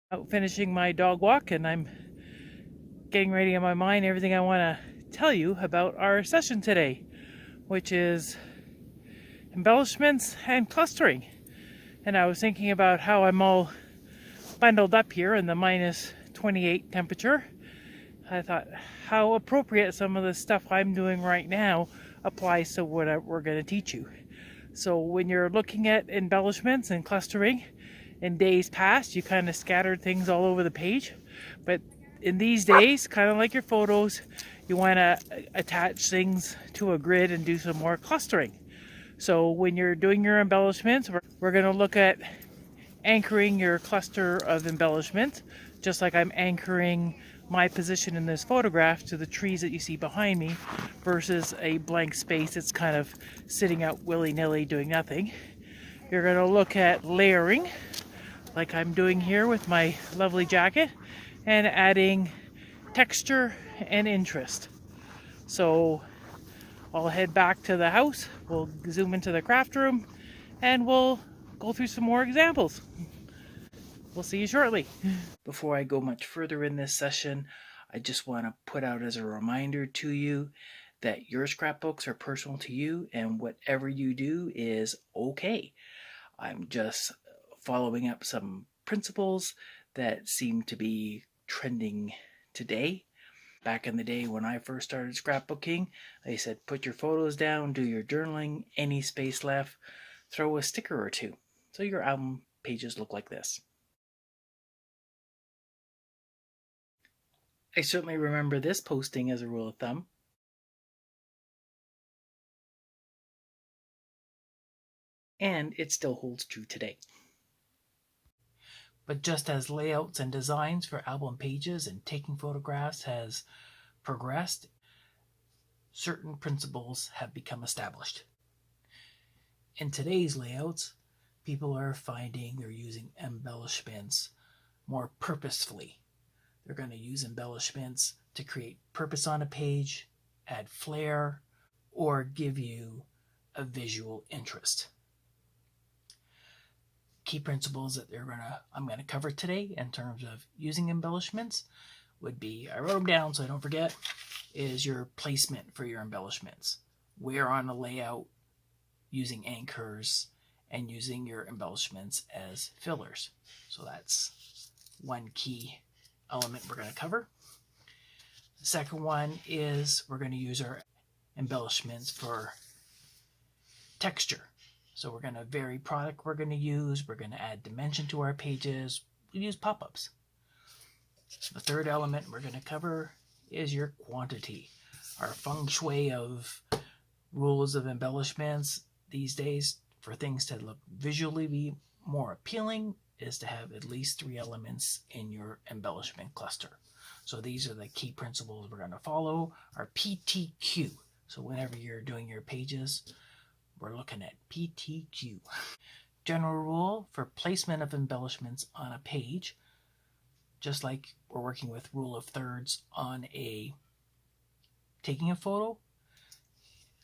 Out finishing my dog walk, and I'm getting ready in my mind everything I want to tell you about our session today, which is embellishments and clustering. And I was thinking about how I'm all bundled up here in the minus 28 temperature. I thought how appropriate some of the stuff I'm doing right now applies to what we're going to teach you. So when you're looking at embellishments and clustering, in days past you kind of scattered things all over the page, but in these days, kind of like your photos, you want to attach things to a grid and do some more clustering. So when you're doing your embellishments, we're going to look at anchoring your cluster of embellishments, just like I'm anchoring my position in this photograph to the trees that you see behind me versus a blank space that's kind of sitting out willy-nilly doing nothing. You're going to look at layering, like I'm doing here with my lovely jacket, and adding texture and interest. So I'll head back to the house, we'll zoom into the craft room, and we'll go through some more examples. We'll see you shortly. Before I go much further in this session, I just want to put out as a reminder to you that your scrapbooks are personal to you, and whatever you do is okay. I'm just following up some principles that seem to be trending today. Back in the day when I first started scrapbooking, they said put your photos down, do your journaling, any space left, throw a sticker or two. So your album pages look like this. I certainly remember this posting as a rule of thumb. And it still holds true today. But just as layouts and designs for album pages and taking photographs has progressed, certain principles have become established. In today's layouts, people are finding they're using embellishments more purposefully. They're going to use embellishments to create purpose on a page, add flair, or give you a visual interest. Key principles that I'm going to cover today in terms of using embellishments would be, I wrote them down so I don't forget, is your placement for your embellishments. Where on a layout, using anchors, and using your embellishments as fillers. So that's one key element we're going to cover. The second one is we're going to use our embellishments for texture. So we're going to vary product we're going to use. We're going to add dimension to our pages. We use pop-ups. The third element we're going to cover is your quantity. Our feng shui of rules of embellishments these days, for things to look visually be more appealing, is to have at least 3 elements in your embellishment cluster. So these are the key principles we're going to follow, our PTQ. So whenever you're doing your pages, we're looking at PTQ. General rule for placement of embellishments on a page, just like we're working with rule of thirds on taking a photo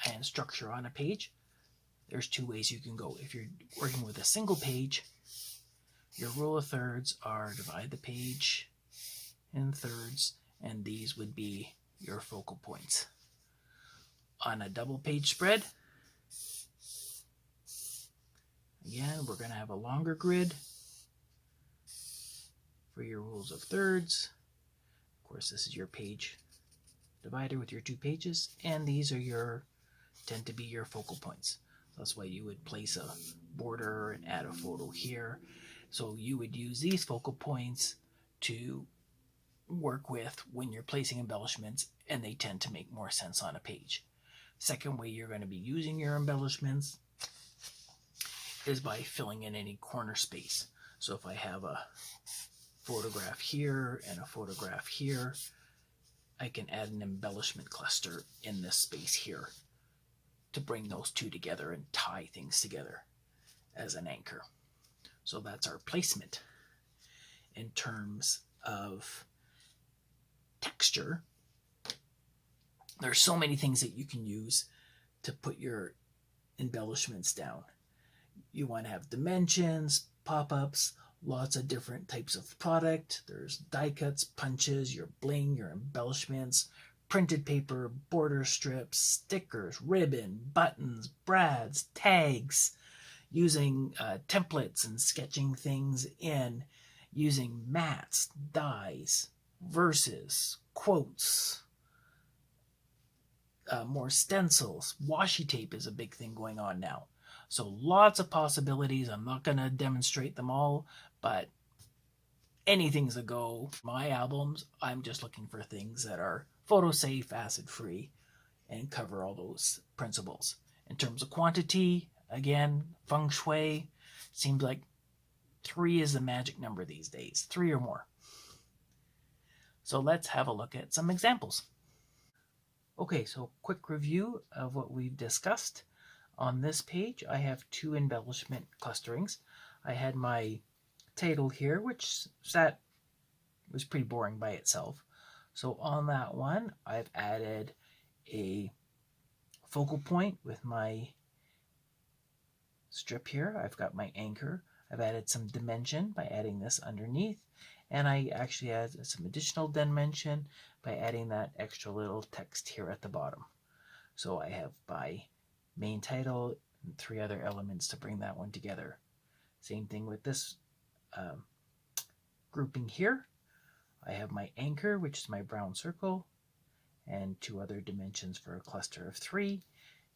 and structure on a page, there's 2 ways you can go. If you're working with a single page, your rule of thirds are divide the page in thirds, and these would be your focal points. On a double page spread, again, we're going to have a longer grid for your rules of thirds. Of course, this is your page divider with your 2 pages, and these are tend to be your focal points. That's why you would place a border and add a photo here. So you would use these focal points to work with when you're placing embellishments, and they tend to make more sense on a page. Second way you're going to be using your embellishments is by filling in any corner space. So if I have a photograph here and a photograph here, I can add an embellishment cluster in this space here to bring those 2 together and tie things together as an anchor. So that's our placement. In terms of texture, there's so many things that you can use to put your embellishments down. You want to have dimensions, pop-ups, Lots of different types of product. There's die cuts, punches, your bling, your embellishments, printed paper, border strips, stickers, ribbon, buttons, brads, tags, using templates and sketching things in, using mats, dies, verses, quotes, more stencils. Washi tape is a big thing going on now. So lots of possibilities. I'm not going to demonstrate them all, but anything's a go. My albums, I'm just looking for things that are photo safe, acid free, and cover all those principles. In terms of quantity, again, feng shui seems like 3 is the magic number these days, 3 or more. So let's have a look at some examples. Okay, so quick review of what we've discussed. On this page, I have 2 embellishment clusterings. I had my title here, which was pretty boring by itself. So on that one, I've added a focal point with my strip here. I've got my anchor. I've added some dimension by adding this underneath. And I actually add some additional dimension by adding that extra little text here at the bottom. So I have my main title and 3 other elements to bring that one together. Same thing with this grouping here. I have my anchor, which is my brown circle, and 2 other dimensions for a cluster of 3,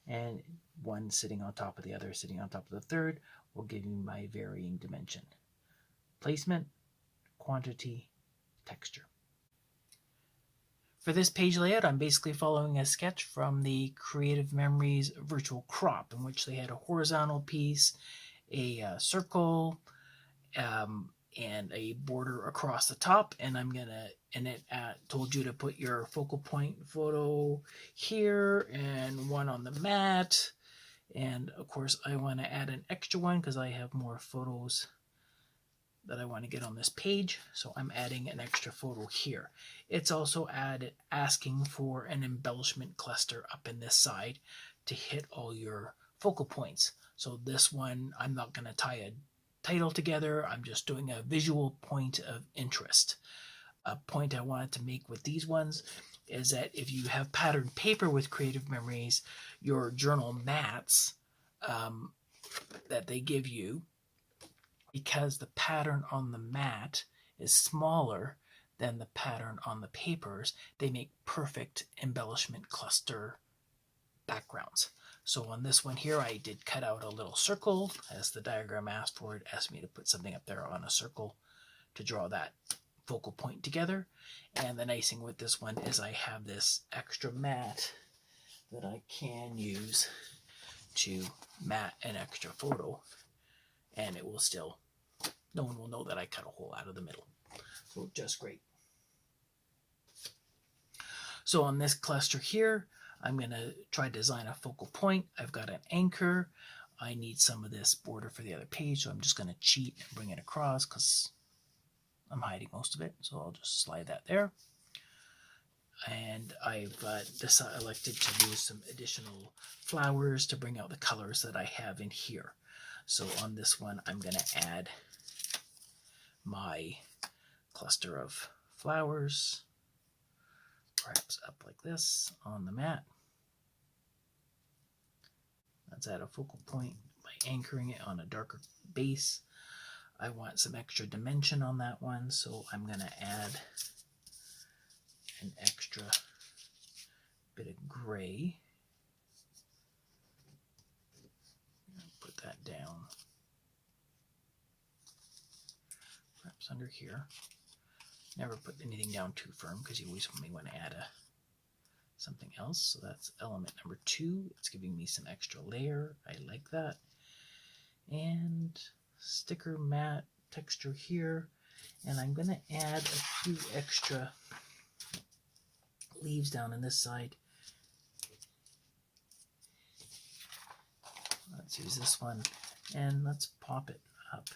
and one sitting on top of the other, sitting on top of the third, will give me my varying dimension. Placement, quantity, texture. For this page layout, I'm basically following a sketch from the Creative Memories virtual crop, in which they had a horizontal piece, a circle, and a border across the top. And it told you to put your focal point photo here and one on the mat. And of course, I want to add an extra one because I have more photos that I want to get on this page, so I'm adding an extra photo here. It's also asking for an embellishment cluster up in this side to hit all your focal points. So this one, I'm not going to tie a title together, I'm just doing a visual point of interest. A point I wanted to make with these ones is that if you have patterned paper with Creative Memories, your journal mats that they give you, because the pattern on the mat is smaller than the pattern on the papers, they make perfect embellishment cluster backgrounds. So on this one here, I did cut out a little circle, as the diagram asked for. It asked me to put something up there on a circle to draw that focal point together. And the nice thing with this one is I have this extra mat that I can use to mat an extra photo, and it will still, no one will know that I cut a hole out of the middle. So just great. So on this cluster here, I'm going to try to design a focal point. I've got an anchor. I need some of this border for the other page, so I'm just going to cheat and bring it across because I'm hiding most of it. So I'll just slide that there. And I've elected to use some additional flowers to bring out the colors that I have in here. So on this one, I'm going to add my cluster of flowers, perhaps up like this on the mat. Let's add a focal point by anchoring it on a darker base. I want some extra dimension on that one, so I'm going to add an extra bit of gray. Put that down, perhaps under here. Never put anything down too firm because you always may want to add something else. So that's element number 2. It's giving me some extra layer. I like that. And sticker matte texture here. And I'm going to add a few extra leaves down on this side. Let's use this one and let's pop it up.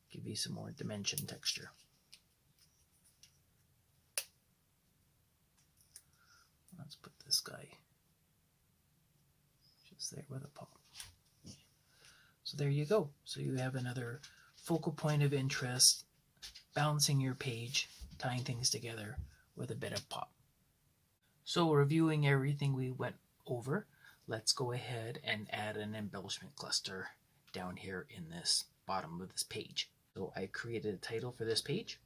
Give you some more dimension texture. Let's put this guy just there with a pop. So there you go. So you have another focal point of interest, balancing your page, tying things together with a bit of pop. So reviewing everything we went over, let's go ahead and add an embellishment cluster down here in this bottom of this page. So I created a title for this page,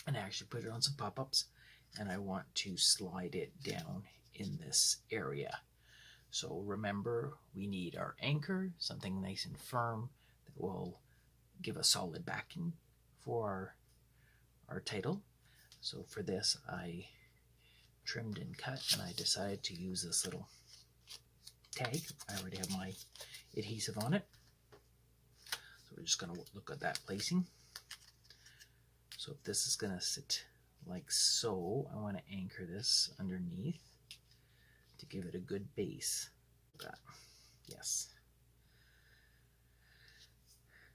and I actually put it on some pop-ups, and I want to slide it down in this area. So remember, we need our anchor, something nice and firm that will give a solid backing for our title. So for this, I trimmed and cut, and I decided to use this little tag. I already have my adhesive on it. So we're just going to look at that placing. So if this is going to sit like so, I want to anchor this underneath to give it a good base. Yes.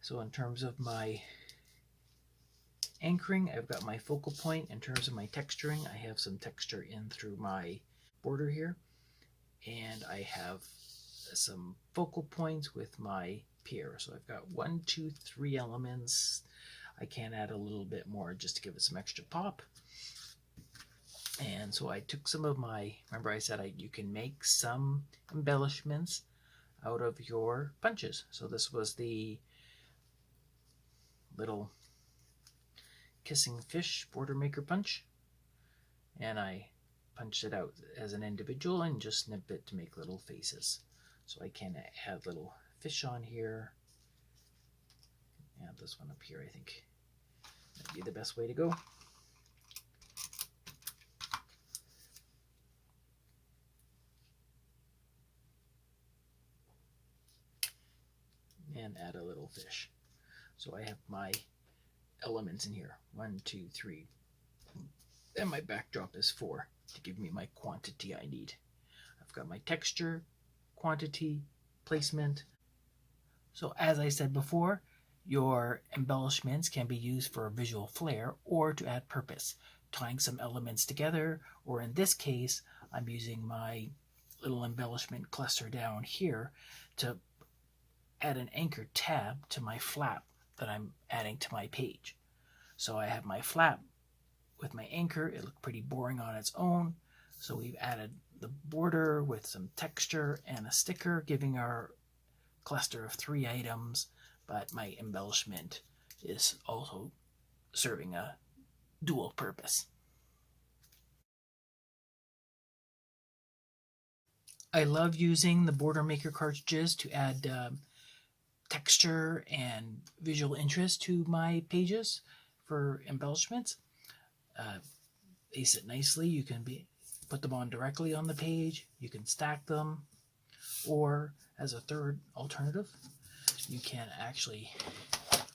So in terms of my anchoring, I've got my focal point. In terms of my texturing, I have some texture in through my border here, and I have some focal points with my pier. So I've got 1, 2, 3 elements. I can add a little bit more just to give it some extra pop. And so I took some of my, remember I said you can make some embellishments out of your punches. So this was the little kissing fish border maker punch, and I punched it out as an individual and just snip it to make little faces. So I can add little fish on here. Add this one up here, I think that'd be the best way to go. And add a little fish. So I have my elements in here, 1, 2, 3, and my backdrop is 4 to give me my quantity I need. I've got my texture, quantity, placement. So as I said before, your embellishments can be used for visual flair or to add purpose, tying some elements together, or in this case, I'm using my little embellishment cluster down here to add an anchor tab to my flap that I'm adding to my page. So I have my flap with my anchor. It looked pretty boring on its own. So we've added the border with some texture and a sticker, giving our cluster of 3 items, but my embellishment is also serving a dual purpose. I love using the border maker cartridges to add texture and visual interest to my pages for embellishments. They sit nicely. You can put them on directly on the page. You can stack them, or as a third alternative, you can actually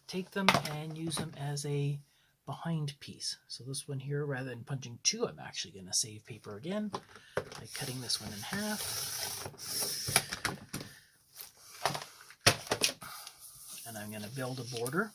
take them and use them as a behind piece. So this one here, rather than punching 2, I'm actually going to save paper again by cutting this one in half. And I'm going to build a border.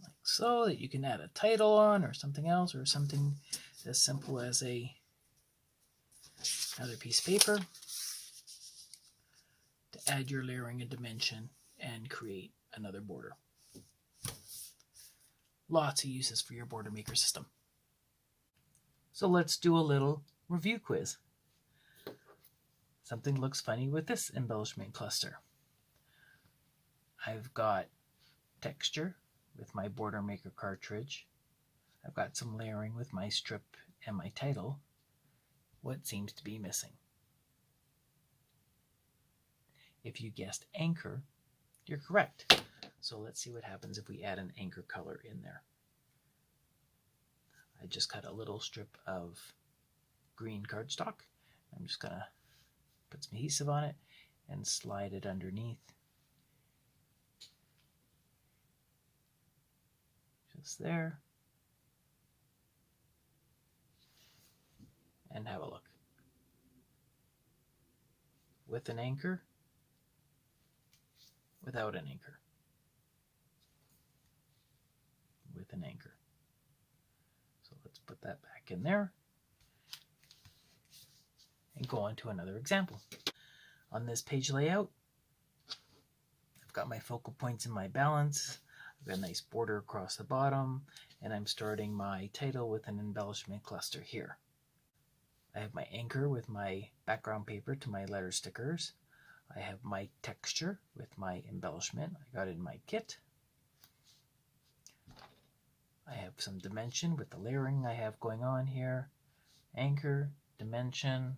Like so, that you can add a title on or something else, or something as simple as another piece of paper to add your layering and dimension and create another border. Lots of uses for your border maker system. So let's do a little review quiz. Something looks funny with this embellishment cluster. I've got texture with my border maker cartridge. I've got some layering with my strip and my title. What seems to be missing? If you guessed anchor, you're correct. So let's see what happens if we add an anchor color in there. I just cut a little strip of green cardstock. I'm just going to put some adhesive on it and slide it underneath. Just there. And have a look. With an anchor, without an anchor. With an anchor. So let's put that back in there and go on to another example. On this page layout, I've got my focal points in my balance. I've got a nice border across the bottom, and I'm starting my title with an embellishment cluster here. I have my anchor with my background paper to my letter stickers. I have my texture with my embellishment. I got it in my kit. I have some dimension with the layering I have going on here. Anchor, dimension,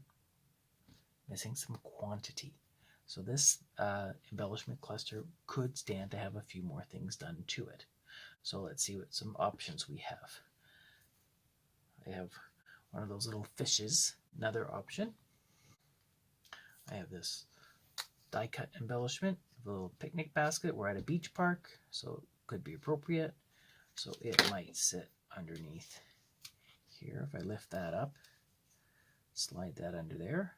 missing some quantity. So this embellishment cluster could stand to have a few more things done to it. So let's see what some options we have. I have one of those little fishes, another option. I have this die cut embellishment, a little picnic basket. We're at a beach park, so it could be appropriate. So it might sit underneath here. If I lift that up, slide that under there.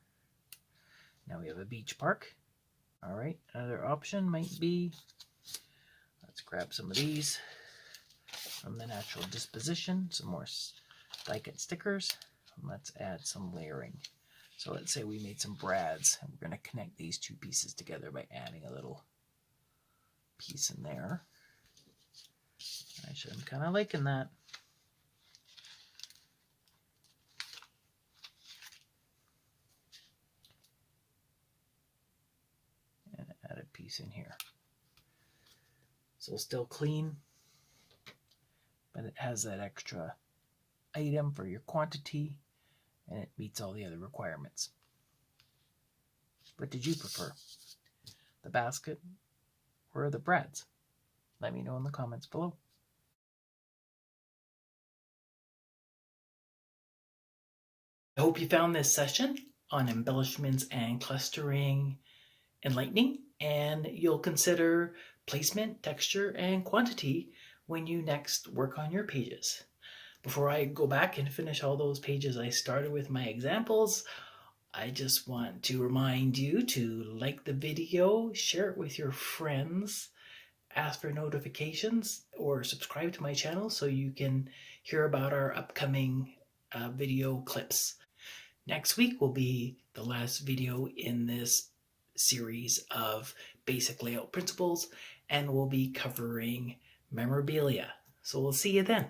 Now we have a beach park. All right, another option might be, let's grab some of these from the natural disposition, some more die cut stickers, and let's add some layering. So let's say we made some brads, and we're going to connect these two pieces together by adding a little piece in there. Actually, I'm kind of liking that. And add a piece in here. So still clean, but it has that extra item for your quantity, and it meets all the other requirements. What did you prefer? The basket or the brads? Let me know in the comments below. I hope you found this session on embellishments and clustering enlightening, and you'll consider placement, texture, and quantity when you next work on your pages. Before I go back and finish all those pages I started with my examples, I just want to remind you to like the video, share it with your friends, ask for notifications, or subscribe to my channel so you can hear about our upcoming video clips. Next week will be the last video in this series of basic layout principles, and we'll be covering memorabilia. So we'll see you then.